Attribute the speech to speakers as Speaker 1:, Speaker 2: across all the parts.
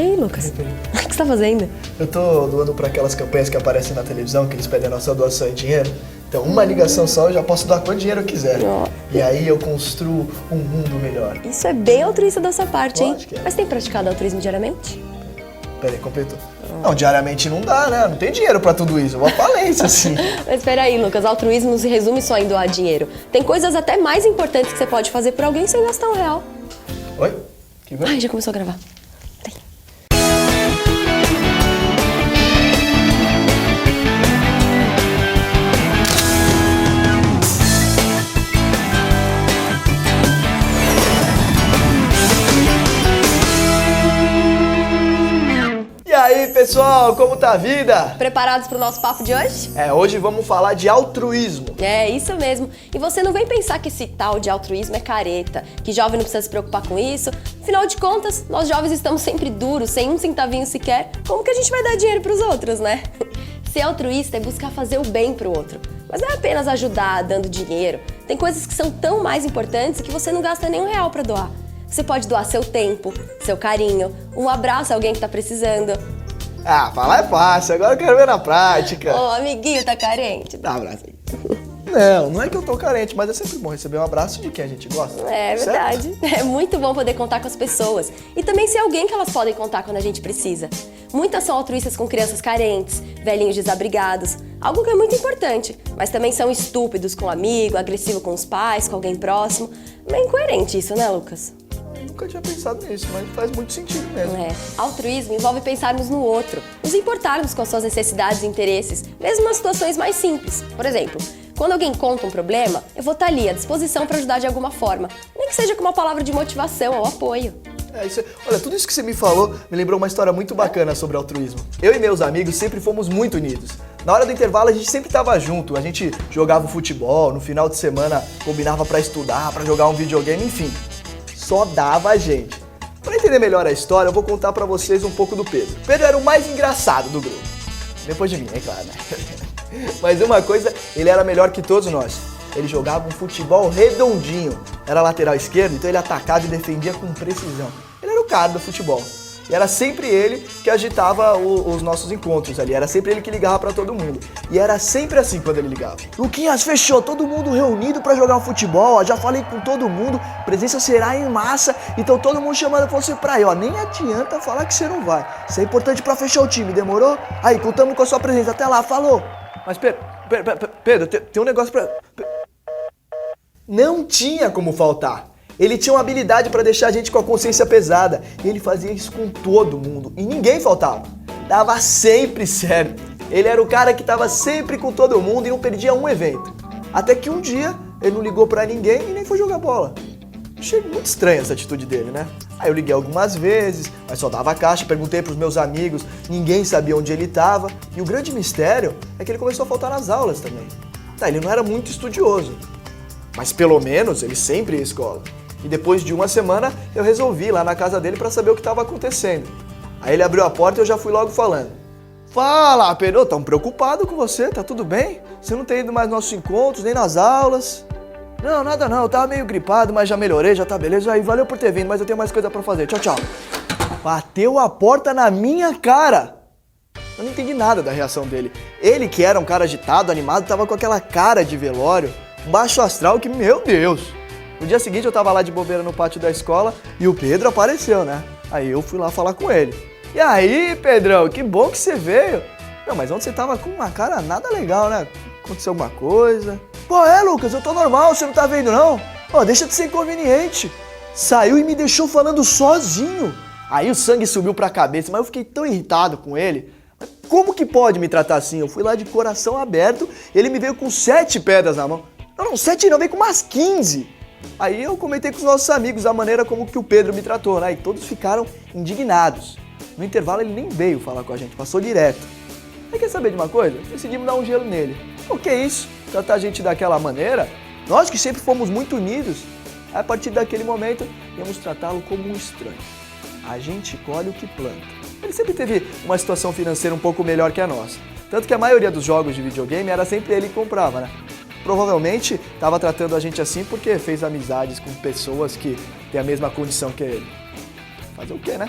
Speaker 1: E aí, Lucas? O que você tá fazendo?
Speaker 2: Eu tô doando pra aquelas campanhas que aparecem na televisão, que eles pedem a nossa doação em dinheiro. Então, uma ligação só, eu já posso doar quanto dinheiro eu quiser.
Speaker 1: Oh.
Speaker 2: E aí eu construo um mundo melhor.
Speaker 1: Isso é bem altruísta da sua parte, hein?
Speaker 2: Lógico que é.
Speaker 1: Mas tem praticado altruísmo diariamente?
Speaker 2: Peraí, completou. Não, diariamente não dá, né? Não tem dinheiro pra tudo isso. Eu vou à falência, assim.
Speaker 1: Mas peraí, Lucas, altruísmo não se resume só em doar dinheiro. Tem coisas até mais importantes que você pode fazer por alguém sem gastar R$1.
Speaker 2: Oi? Que vai?
Speaker 1: Ai, já começou a gravar. Tem.
Speaker 2: E aí, pessoal, como tá a vida?
Speaker 1: Preparados pro nosso papo de hoje?
Speaker 2: Hoje vamos falar de altruísmo.
Speaker 1: É, isso mesmo. E você não vem pensar que esse tal de altruísmo é careta, que jovem não precisa se preocupar com isso. Afinal de contas, nós jovens estamos sempre duros, sem um centavinho sequer. Como que a gente vai dar dinheiro pros outros, né? Ser altruísta é buscar fazer o bem pro outro. Mas não é apenas ajudar dando dinheiro. Tem coisas que são tão mais importantes que você não gasta nem R$1 pra doar. Você pode doar seu tempo, seu carinho, um abraço a alguém que tá precisando.
Speaker 2: Ah, falar é fácil, agora eu quero ver na prática.
Speaker 1: Ô, amiguinho, tá carente?
Speaker 2: Dá um abraço aí. Não é que eu tô carente, mas é sempre bom receber um abraço de quem a gente gosta.
Speaker 1: É
Speaker 2: certo?
Speaker 1: verdade. É muito bom poder contar com as pessoas. E também ser alguém que elas podem contar quando a gente precisa. Muitas são altruístas com crianças carentes, velhinhos desabrigados, algo que é muito importante. Mas também são estúpidos com um amigo, agressivo com os pais, com alguém próximo. Meio incoerente isso, né, Lucas?
Speaker 2: Nunca tinha pensado nisso, mas faz muito sentido mesmo.
Speaker 1: Altruísmo envolve pensarmos no outro, nos importarmos com as suas necessidades e interesses, mesmo nas situações mais simples. Por exemplo, quando alguém conta um problema, eu vou estar ali à disposição para ajudar de alguma forma, nem que seja com uma palavra de motivação ou apoio.
Speaker 2: Olha, tudo isso que você me falou me lembrou uma história muito bacana sobre altruísmo. Eu e meus amigos sempre fomos muito unidos. Na hora do intervalo a gente sempre estava junto, a gente jogava futebol, no final de semana combinava para estudar, para jogar um videogame, enfim. Só dava a gente. Para entender melhor a história, eu vou contar para vocês um pouco do Pedro. O Pedro era o mais engraçado do grupo. Depois de mim, é claro, né? Mas uma coisa, ele era melhor que todos nós. Ele jogava um futebol redondinho. Era lateral esquerdo, então ele atacava e defendia com precisão. Ele era o cara do futebol. E era sempre ele que agitava os nossos encontros ali. Era sempre ele que ligava pra todo mundo. E era sempre assim quando ele ligava. Luquinhas, fechou, todo mundo reunido pra jogar um futebol. Ó, já falei com todo mundo, presença será em massa. Então todo mundo chamando você pra ir. Ó, nem adianta falar que você não vai. Isso é importante pra fechar o time, demorou? Aí, contamos com a sua presença. Até lá, falou. Mas Pedro, tem um negócio pra... Não tinha como faltar. Ele tinha uma habilidade para deixar a gente com a consciência pesada. E ele fazia isso com todo mundo. E ninguém faltava. Dava sempre certo. Ele era o cara que estava sempre com todo mundo e não perdia um evento. Até que um dia, ele não ligou para ninguém e nem foi jogar bola. Achei muito estranha essa atitude dele, né? Aí eu liguei algumas vezes, mas só dava caixa, perguntei pros meus amigos, ninguém sabia onde ele estava. E o grande mistério é que ele começou a faltar nas aulas também. Ele não era muito estudioso, mas pelo menos ele sempre ia à escola. E depois de uma semana, eu resolvi ir lá na casa dele para saber o que estava acontecendo. Aí ele abriu a porta e eu já fui logo falando. Fala, Pedro, tão preocupado com você, tá tudo bem? Você não tem ido mais nos nossos encontros, nem nas aulas? Não, nada não, eu tava meio gripado, mas já melhorei, já tá beleza. Aí, valeu por ter vindo, mas eu tenho mais coisa pra fazer. Tchau, tchau. Bateu a porta na minha cara. Eu não entendi nada da reação dele. Ele, que era um cara agitado, animado, tava com aquela cara de velório, baixo astral que, meu Deus. No dia seguinte eu tava lá de bobeira no pátio da escola e o Pedro apareceu, né? Aí eu fui lá falar com ele. E aí, Pedrão, que bom que você veio. Não, mas ontem você tava com uma cara nada legal, né? Aconteceu alguma coisa? Pô, Lucas, eu tô normal, você não tá vendo não? Pô, deixa de ser inconveniente. Saiu e me deixou falando sozinho. Aí o sangue subiu pra cabeça, mas eu fiquei tão irritado com ele. Como que pode me tratar assim? Eu fui lá de coração aberto, ele me veio com 7 pedras na mão. Não, 7 não, veio com umas 15. Aí eu comentei com os nossos amigos a maneira como que o Pedro me tratou, né? E todos ficaram indignados. No intervalo ele nem veio falar com a gente, passou direto. Aí quer saber de uma coisa? Decidimos dar um gelo nele. O que é isso? Tratar a gente daquela maneira? Nós que sempre fomos muito unidos, a partir daquele momento íamos tratá-lo como um estranho. A gente colhe o que planta. Ele sempre teve uma situação financeira um pouco melhor que a nossa. Tanto que a maioria dos jogos de videogame era sempre ele que comprava, né? Provavelmente estava tratando a gente assim porque fez amizades com pessoas que têm a mesma condição que ele. Fazer o quê, né?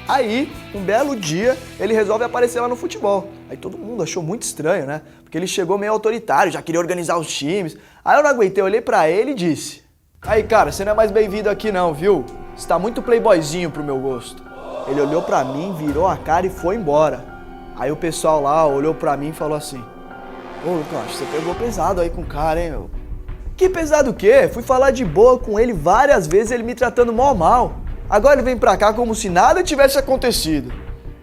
Speaker 2: Aí, um belo dia, ele resolve aparecer lá no futebol. Aí todo mundo achou muito estranho, né? Porque ele chegou meio autoritário, já queria organizar os times. Aí eu não aguentei, eu olhei pra ele e disse: aí, cara, você não é mais bem-vindo aqui não, viu? Você tá muito playboyzinho pro meu gosto. Ele olhou pra mim, virou a cara e foi embora. Aí o pessoal lá olhou pra mim e falou assim: ô, Lucas, você pegou pesado aí com o cara, hein, meu? Que pesado o quê? Fui falar de boa com ele várias vezes, ele me tratando mal. Agora ele vem pra cá como se nada tivesse acontecido.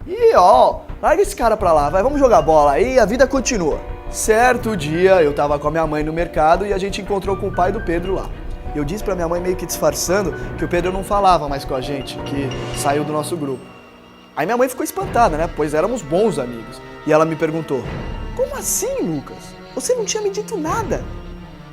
Speaker 2: E ó, larga esse cara pra lá, vai, vamos jogar bola aí, a vida continua. Certo dia, eu tava com a minha mãe no mercado e a gente encontrou com o pai do Pedro lá. Eu disse pra minha mãe, meio que disfarçando, que o Pedro não falava mais com a gente, que saiu do nosso grupo. Aí minha mãe ficou espantada, né, pois éramos bons amigos. E ela me perguntou: como assim, Lucas? Você não tinha me dito nada?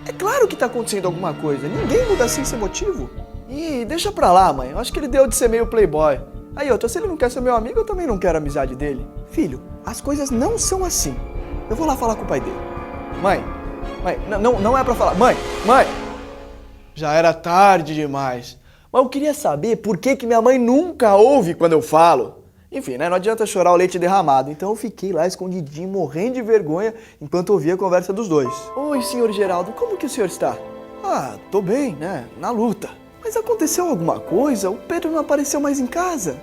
Speaker 2: É claro que tá acontecendo alguma coisa, ninguém muda assim sem motivo. Ih, deixa pra lá, mãe, eu acho que ele deu de ser meio playboy. Aí outra, se ele não quer ser meu amigo, eu também não quero a amizade dele. Filho, as coisas não são assim. Eu vou lá falar com o pai dele. Mãe, não é pra falar. Mãe! Já era tarde demais. Mas eu queria saber por que minha mãe nunca ouve quando eu falo. Enfim, né, não adianta chorar o leite derramado. Então eu fiquei lá escondidinho, morrendo de vergonha, enquanto ouvia a conversa dos dois. Oi, senhor Geraldo, como que o senhor está? Ah, tô bem, né, na luta. Mas aconteceu alguma coisa? O Pedro não apareceu mais em casa?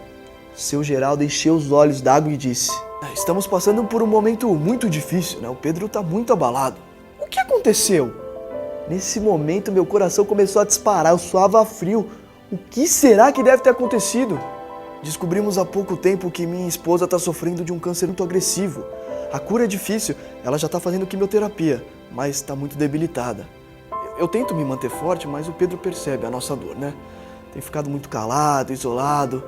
Speaker 2: Seu Geraldo encheu os olhos d'água e disse: estamos passando por um momento muito difícil, né? O Pedro tá muito abalado. O que aconteceu? Nesse momento, meu coração começou a disparar, eu suava frio. O que será que deve ter acontecido? Descobrimos há pouco tempo que minha esposa está sofrendo de um câncer muito agressivo. A cura é difícil, ela já está fazendo quimioterapia, mas está muito debilitada. Eu tento me manter forte, mas o Pedro percebe a nossa dor, né? Tem ficado muito calado, isolado.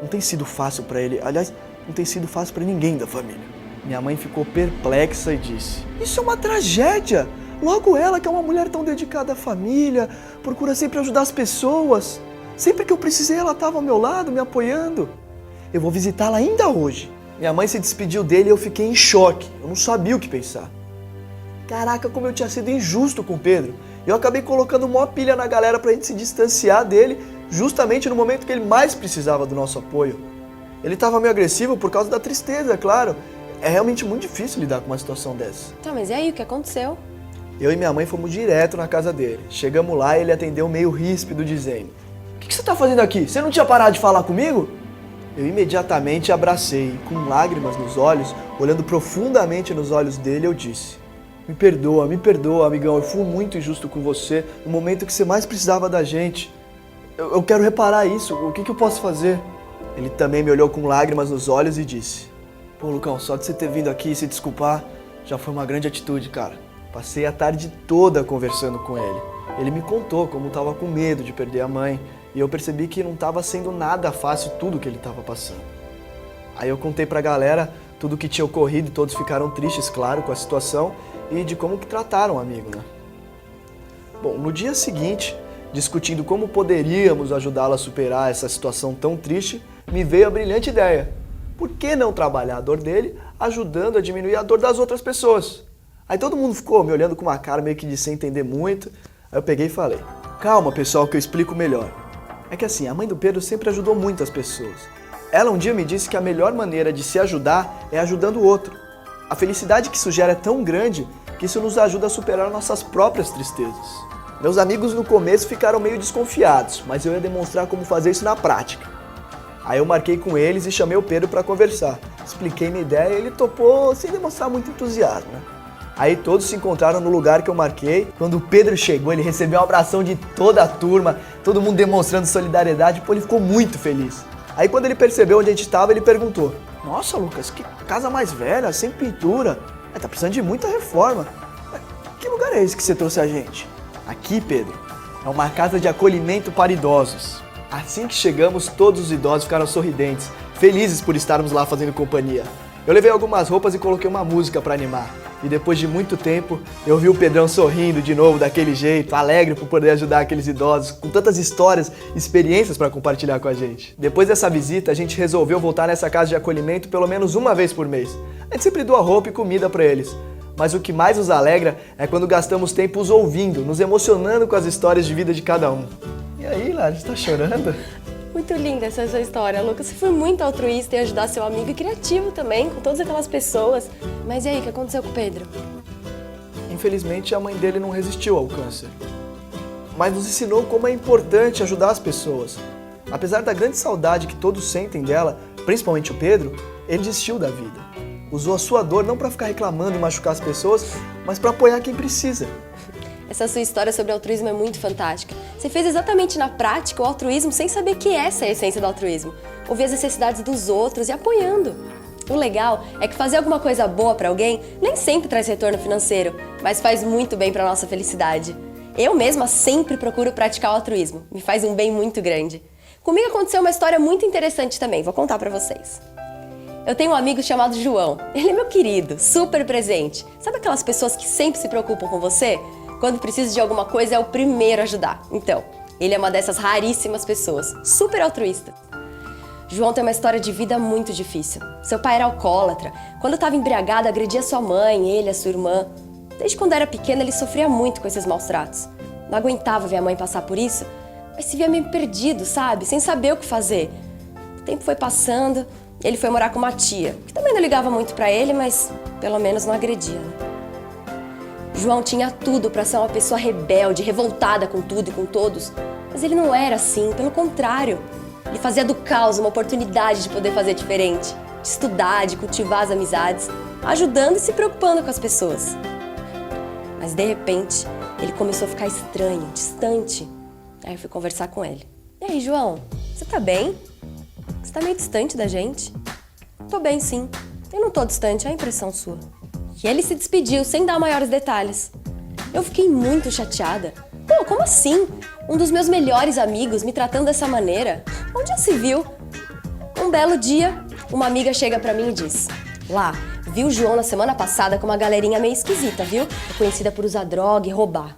Speaker 2: Não tem sido fácil para ele, aliás, não tem sido fácil para ninguém da família. Minha mãe ficou perplexa e disse: isso é uma tragédia! Logo ela, que é uma mulher tão dedicada à família, procura sempre ajudar as pessoas. Sempre que eu precisei, ela estava ao meu lado, me apoiando. Eu vou visitá-la ainda hoje. Minha mãe se despediu dele e eu fiquei em choque. Eu não sabia o que pensar. Caraca, como eu tinha sido injusto com o Pedro. Eu acabei colocando uma pilha na galera pra gente se distanciar dele, justamente no momento que ele mais precisava do nosso apoio. Ele estava meio agressivo por causa da tristeza, é claro. É realmente muito difícil lidar com uma situação dessa.
Speaker 1: Tá, mas e aí, o que aconteceu?
Speaker 2: Eu e minha mãe fomos direto na casa dele. Chegamos lá e ele atendeu meio ríspido, dizendo: o que você tá fazendo aqui? Você não tinha parado de falar comigo? Eu imediatamente abracei e, com lágrimas nos olhos, olhando profundamente nos olhos dele, eu disse: me perdoa, amigão, eu fui muito injusto com você no momento que você mais precisava da gente. Eu quero reparar isso, o que eu posso fazer? Ele também me olhou com lágrimas nos olhos e disse: pô, Lucão, só de você ter vindo aqui e se desculpar, já foi uma grande atitude, cara. Passei a tarde toda conversando com ele. Ele me contou como estava com medo de perder a mãe e eu percebi que não estava sendo nada fácil tudo que ele estava passando. Aí eu contei pra galera tudo o que tinha ocorrido e todos ficaram tristes, claro, com a situação e de como que trataram o amigo, né? Bom, no dia seguinte, discutindo como poderíamos ajudá-lo a superar essa situação tão triste, me veio a brilhante ideia. Por que não trabalhar a dor dele ajudando a diminuir a dor das outras pessoas? Aí todo mundo ficou me olhando com uma cara meio que de sem entender muito. Aí eu peguei e falei: calma, pessoal, que eu explico melhor. É que assim, a mãe do Pedro sempre ajudou muito as pessoas. Ela um dia me disse que a melhor maneira de se ajudar é ajudando o outro. A felicidade que isso gera é tão grande que isso nos ajuda a superar nossas próprias tristezas. Meus amigos no começo ficaram meio desconfiados, mas eu ia demonstrar como fazer isso na prática. Aí eu marquei com eles e chamei o Pedro para conversar. Expliquei minha ideia e ele topou sem demonstrar muito entusiasmo, né? Aí todos se encontraram no lugar que eu marquei. Quando o Pedro chegou, ele recebeu um abração de toda a turma, todo mundo demonstrando solidariedade. Pô, ele ficou muito feliz. Aí quando ele percebeu onde a gente estava, ele perguntou: nossa, Lucas, que casa mais velha, sem pintura. Tá precisando de muita reforma. Que lugar é esse que você trouxe a gente? Aqui, Pedro, é uma casa de acolhimento para idosos. Assim que chegamos, todos os idosos ficaram sorridentes, felizes por estarmos lá fazendo companhia. Eu levei algumas roupas e coloquei uma música para animar. E depois de muito tempo, eu vi o Pedrão sorrindo de novo daquele jeito, alegre por poder ajudar aqueles idosos, com tantas histórias e experiências para compartilhar com a gente. Depois dessa visita, a gente resolveu voltar nessa casa de acolhimento pelo menos uma vez por mês. A gente sempre doa roupa e comida para eles. Mas o que mais nos alegra é quando gastamos tempo os ouvindo, nos emocionando com as histórias de vida de cada um. E aí, Lara, você tá chorando?
Speaker 1: Muito linda essa sua história, Lucas. Você foi muito altruísta em ajudar seu amigo e criativo também, com todas aquelas pessoas. Mas e aí, o que aconteceu com o Pedro?
Speaker 2: Infelizmente, a mãe dele não resistiu ao câncer. Mas nos ensinou como é importante ajudar as pessoas. Apesar da grande saudade que todos sentem dela, principalmente o Pedro, ele desistiu da vida. Usou a sua dor não para ficar reclamando e machucar as pessoas, mas para apoiar quem precisa.
Speaker 1: Essa sua história sobre altruísmo é muito fantástica. Você fez exatamente na prática o altruísmo sem saber que essa é a essência do altruísmo. Ouvir as necessidades dos outros e apoiando. O legal é que fazer alguma coisa boa para alguém nem sempre traz retorno financeiro, mas faz muito bem para nossa felicidade. Eu mesma sempre procuro praticar o altruísmo. Me faz um bem muito grande. Comigo aconteceu uma história muito interessante também, vou contar pra vocês. Eu tenho um amigo chamado João. Ele é meu querido, super presente. Sabe aquelas pessoas que sempre se preocupam com você? Quando precisa de alguma coisa é o primeiro a ajudar. Então, ele é uma dessas raríssimas pessoas, super altruísta. João tem uma história de vida muito difícil. Seu pai era alcoólatra. Quando estava embriagado, agredia sua mãe, ele, a sua irmã. Desde quando era pequeno, ele sofria muito com esses maus tratos. Não aguentava ver a mãe passar por isso, mas se via meio perdido, sabe? Sem saber o que fazer. O tempo foi passando, ele foi morar com uma tia, que também não ligava muito pra ele, mas pelo menos não agredia, né? João tinha tudo pra ser uma pessoa rebelde, revoltada com tudo e com todos, mas ele não era assim, pelo contrário. Ele fazia do caos uma oportunidade de poder fazer diferente, de estudar, de cultivar as amizades, ajudando e se preocupando com as pessoas. Mas de repente, ele começou a ficar estranho, distante. Aí eu fui conversar com ele. E aí, João, você tá bem? Você tá meio distante da gente? Tô bem, sim. Eu não tô distante, é a impressão sua. E ele se despediu sem dar maiores detalhes. Eu fiquei muito chateada. Pô, como assim? Um dos meus melhores amigos me tratando dessa maneira? Onde já se viu? Um belo dia, uma amiga chega pra mim e diz: Lá, vi o João na semana passada com uma galerinha meio esquisita, viu? É conhecida por usar droga e roubar.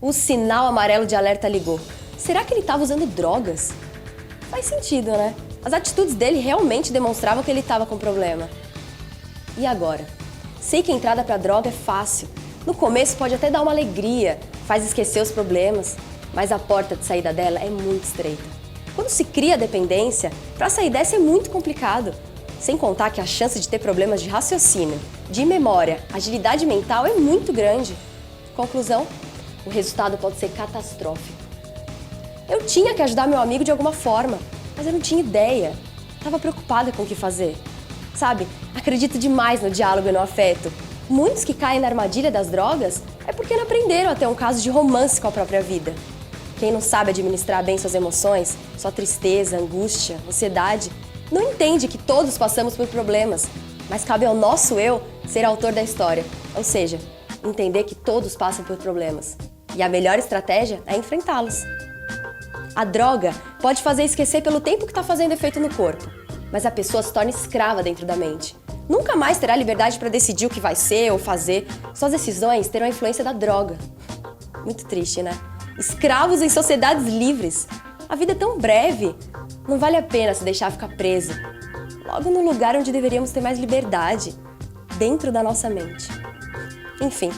Speaker 1: O sinal amarelo de alerta ligou. Será que ele estava usando drogas? Faz sentido, né? As atitudes dele realmente demonstravam que ele estava com problema. E agora? Sei que a entrada para droga é fácil. No começo pode até dar uma alegria, faz esquecer os problemas, mas a porta de saída dela é muito estreita. Quando se cria dependência, para sair dessa é muito complicado. Sem contar que a chance de ter problemas de raciocínio, de memória, agilidade mental é muito grande. Conclusão? O resultado pode ser catastrófico. Eu tinha que ajudar meu amigo de alguma forma, mas eu não tinha ideia. Estava preocupada com o que fazer. Sabe, acredito demais no diálogo e no afeto. Muitos que caem na armadilha das drogas é porque não aprenderam a ter um caso de romance com a própria vida. Quem não sabe administrar bem suas emoções, sua tristeza, angústia, ansiedade, não entende que todos passamos por problemas, mas cabe ao nosso eu ser autor da história, ou seja, entender que todos passam por problemas. E a melhor estratégia é enfrentá-los. A droga pode fazer esquecer pelo tempo que está fazendo efeito no corpo, mas a pessoa se torna escrava dentro da mente. Nunca mais terá liberdade para decidir o que vai ser ou fazer. Suas decisões terão a influência da droga. Muito triste, né? Escravos em sociedades livres. A vida é tão breve. Não vale a pena se deixar ficar preso. Logo no lugar onde deveríamos ter mais liberdade. Dentro da nossa mente. Enfim,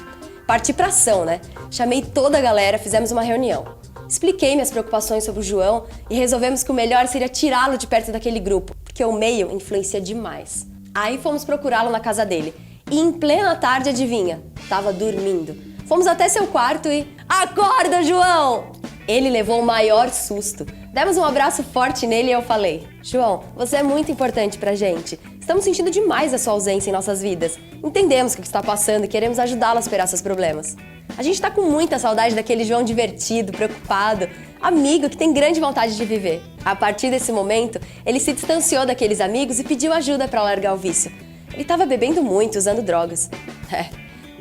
Speaker 1: parti pra ação, né? Chamei toda a galera, fizemos uma reunião. Expliquei minhas preocupações sobre o João e resolvemos que o melhor seria tirá-lo de perto daquele grupo, porque o meio influencia demais. Aí fomos procurá-lo na casa dele. E em plena tarde, adivinha? Tava dormindo. Fomos até seu quarto e... Acorda, João! Ele levou o maior susto. Demos um abraço forte nele e eu falei: João, você é muito importante pra gente. Estamos sentindo demais a sua ausência em nossas vidas. Entendemos o que está passando e queremos ajudá-lo a superar seus problemas. A gente tá com muita saudade daquele João divertido, preocupado, amigo que tem grande vontade de viver. A partir desse momento, ele se distanciou daqueles amigos e pediu ajuda para largar o vício. Ele estava bebendo muito, usando drogas.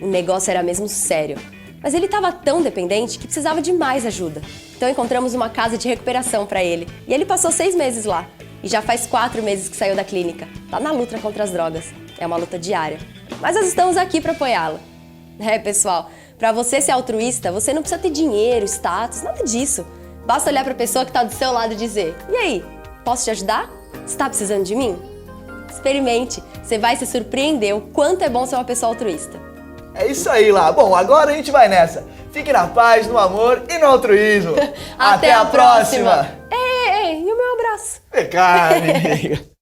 Speaker 1: O negócio era mesmo sério. Mas ele estava tão dependente que precisava de mais ajuda. Então encontramos uma casa de recuperação para ele. E ele passou 6 meses lá. E já faz 4 meses que saiu da clínica. Tá na luta contra as drogas. É uma luta diária. Mas nós estamos aqui para apoiá-lo. Pessoal, para você ser altruísta, você não precisa ter dinheiro, status, nada disso. Basta olhar para a pessoa que está do seu lado e dizer: E aí, posso te ajudar? Você está precisando de mim? Experimente, você vai se surpreender o quanto é bom ser uma pessoa altruísta.
Speaker 2: É isso aí, lá. Bom, agora a gente vai nessa. Fique na paz, no amor e no altruísmo.
Speaker 1: Até a próxima! Ei, e o meu abraço?
Speaker 2: Cara, amiga.